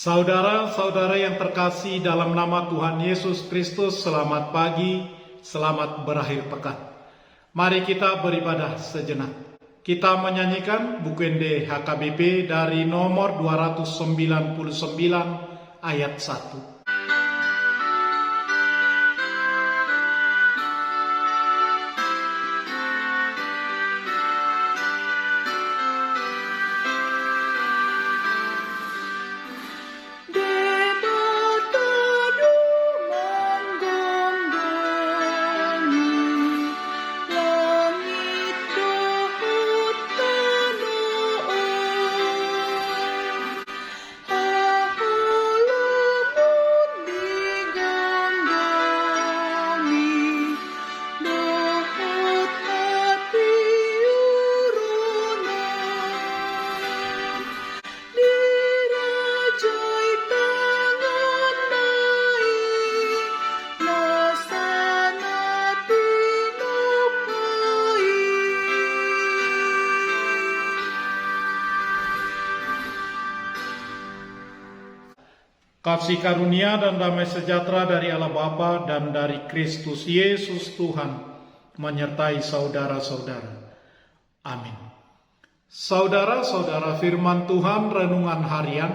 Saudara-saudara yang terkasih dalam nama Tuhan Yesus Kristus, selamat pagi, selamat berakhir pekan. Mari kita beribadah sejenak. Kita menyanyikan Bukende HKBP dari nomor 299 ayat 1. Kasih karunia dan damai sejahtera dari Allah Bapa dan dari Kristus Yesus Tuhan menyertai saudara-saudara. Amin. Saudara-saudara, firman Tuhan renungan harian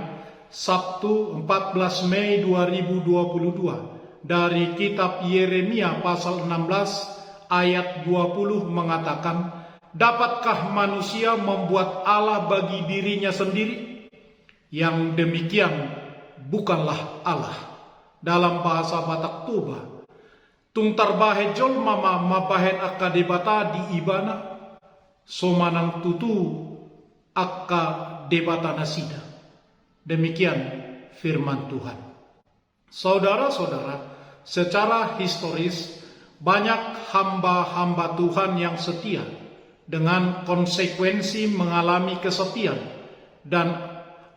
Sabtu 14 Mei 2022 dari kitab Yeremia pasal 16 ayat 20 mengatakan, "Dapatkah manusia membuat Allah bagi dirinya sendiri? Yang demikian bukanlah Allah." Dalam bahasa Batak Toba, tung tarbahe jol mama mabahen akka debata di ibana, somanang tutu akka debata nasida. Demikian firman Tuhan. Saudara-saudara, secara historis banyak hamba-hamba Tuhan yang setia dengan konsekuensi mengalami kesepian, dan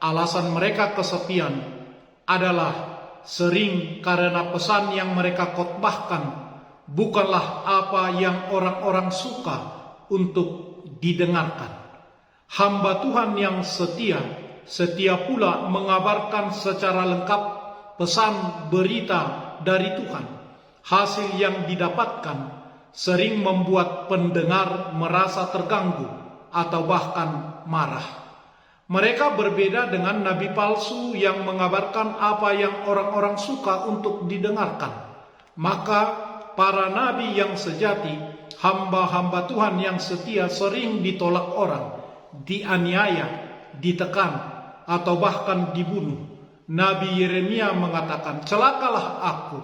alasan mereka kesepian adalah sering karena pesan yang mereka khotbahkan bukanlah apa yang orang-orang suka untuk didengarkan. Hamba Tuhan yang setia pula mengabarkan secara lengkap pesan berita dari Tuhan. Hasil yang didapatkan sering membuat pendengar merasa terganggu atau bahkan marah. Mereka berbeda dengan nabi palsu yang mengabarkan apa yang orang-orang suka untuk didengarkan. Maka para nabi yang sejati, hamba-hamba Tuhan yang setia sering ditolak orang, dianiaya, ditekan, atau bahkan dibunuh. Nabi Yeremia mengatakan, "Celakalah aku,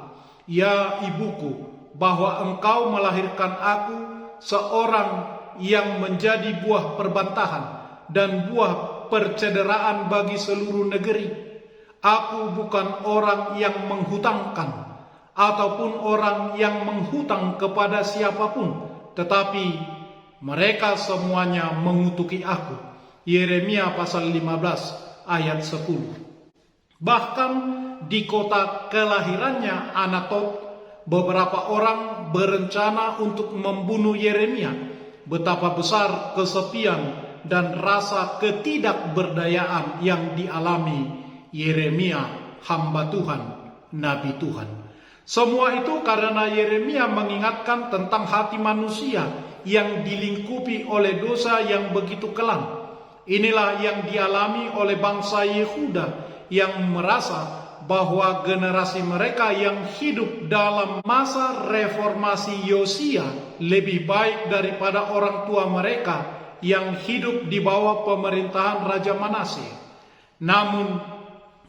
ya ibuku, bahwa engkau melahirkan aku seorang yang menjadi buah perbantahan dan buah percederaan bagi seluruh negeri. Aku bukan orang yang menghutangkan ataupun orang yang menghutang kepada siapapun, tetapi mereka semuanya mengutuki aku." Yeremia pasal 15 ayat 10. Bahkan di kota kelahirannya Anatot, beberapa orang berencana untuk membunuh Yeremia. Betapa besar kesepian dan rasa ketidakberdayaan yang dialami Yeremia, hamba Tuhan, nabi Tuhan. Semua itu karena Yeremia mengingatkan tentang hati manusia yang dilingkupi oleh dosa yang begitu kelam. Inilah yang dialami oleh bangsa Yehuda yang merasa bahwa generasi mereka yang hidup dalam masa reformasi Yosia lebih baik daripada orang tua mereka yang hidup di bawah pemerintahan Raja Manasye. Namun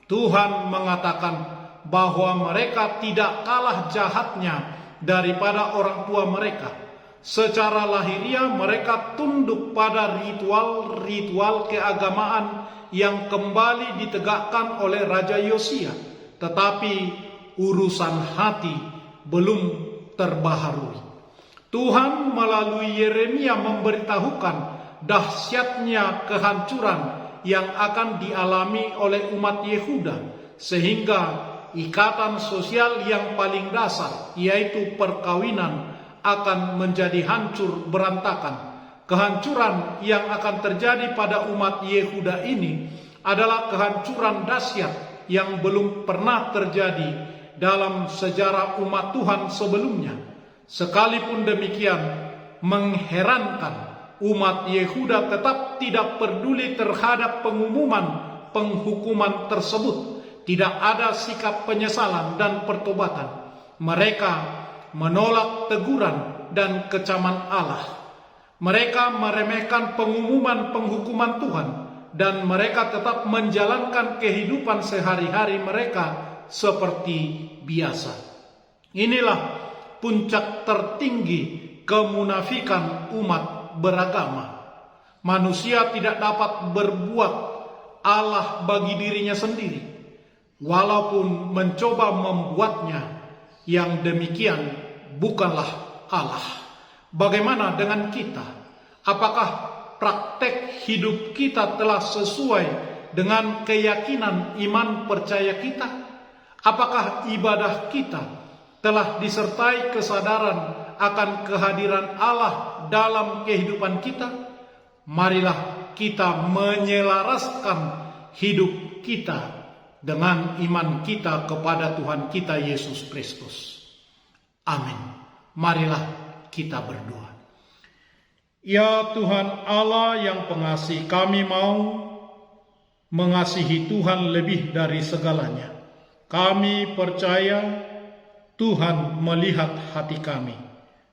Tuhan mengatakan bahwa mereka tidak kalah jahatnya daripada orang tua mereka. Secara lahiriah mereka tunduk pada ritual-ritual keagamaan yang kembali ditegakkan oleh Raja Yosia, tetapi urusan hati belum terbaharui. Tuhan melalui Yeremia memberitahukan dahsyatnya kehancuran yang akan dialami oleh umat Yehuda, sehingga ikatan sosial yang paling dasar, yaitu perkawinan, akan menjadi hancur berantakan. Kehancuran yang akan terjadi pada umat Yehuda ini adalah kehancuran dahsyat yang belum pernah terjadi dalam sejarah umat Tuhan sebelumnya. Sekalipun demikian, mengherankan umat Yehuda tetap tidak peduli terhadap pengumuman penghukuman tersebut. Tidak ada sikap penyesalan dan pertobatan. Mereka menolak teguran dan kecaman Allah. Mereka meremehkan pengumuman penghukuman Tuhan, dan mereka tetap menjalankan kehidupan sehari-hari mereka seperti biasa. Inilah puncak tertinggi kemunafikan umat beragama. Manusia tidak dapat berbuat Allah bagi dirinya sendiri, walaupun mencoba membuatnya. Yang demikian bukanlah Allah. Bagaimana dengan kita? Apakah praktek hidup kita telah sesuai dengan keyakinan iman percaya kita? Apakah ibadah kita telah disertai kesadaran akan kehadiran Allah dalam kehidupan kita? Marilah kita menyelaraskan hidup kita dengan iman kita kepada Tuhan kita Yesus Kristus. Amin. Marilah kita berdoa. Ya Tuhan Allah yang pengasih, kami mau mengasihi Tuhan lebih dari segalanya. Kami percaya Tuhan melihat hati kami.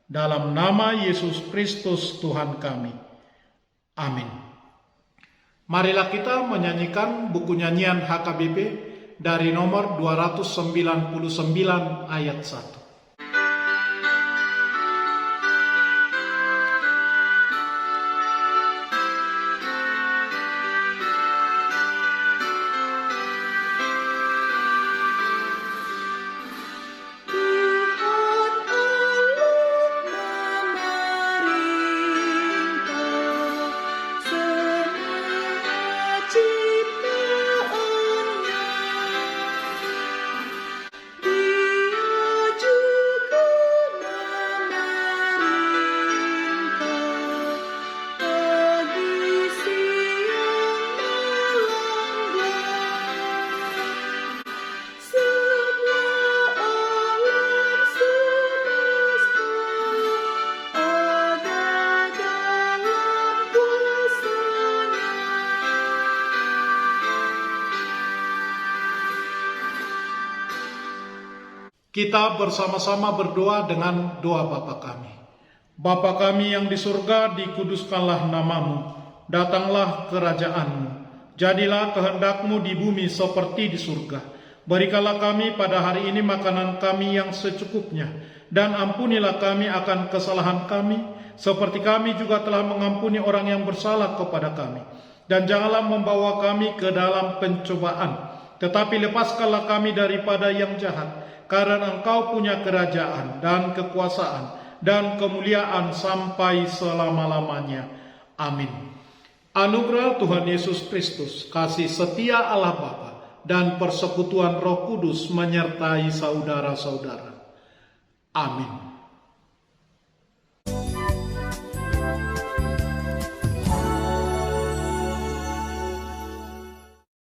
Dalam nama Yesus Kristus Tuhan kami. Amin. Marilah kita menyanyikan buku nyanyian HKBP dari nomor 299 ayat 1. Kita bersama-sama berdoa dengan doa Bapa kami. Bapa kami yang di surga, dikuduskanlah namamu. Datanglah kerajaan-Mu. Jadilah kehendak-Mu di bumi seperti di surga. Berikanlah kami pada hari ini makanan kami yang secukupnya. Dan ampunilah kami akan kesalahan kami, seperti kami juga telah mengampuni orang yang bersalah kepada kami. Dan janganlah membawa kami ke dalam pencobaan, tetapi lepaskanlah kami daripada yang jahat. Karena Engkau punya kerajaan dan kekuasaan dan kemuliaan sampai selama-lamanya. Amin. Anugerah Tuhan Yesus Kristus, kasih setia Allah Bapa, dan persekutuan Roh Kudus menyertai saudara-saudara. Amin.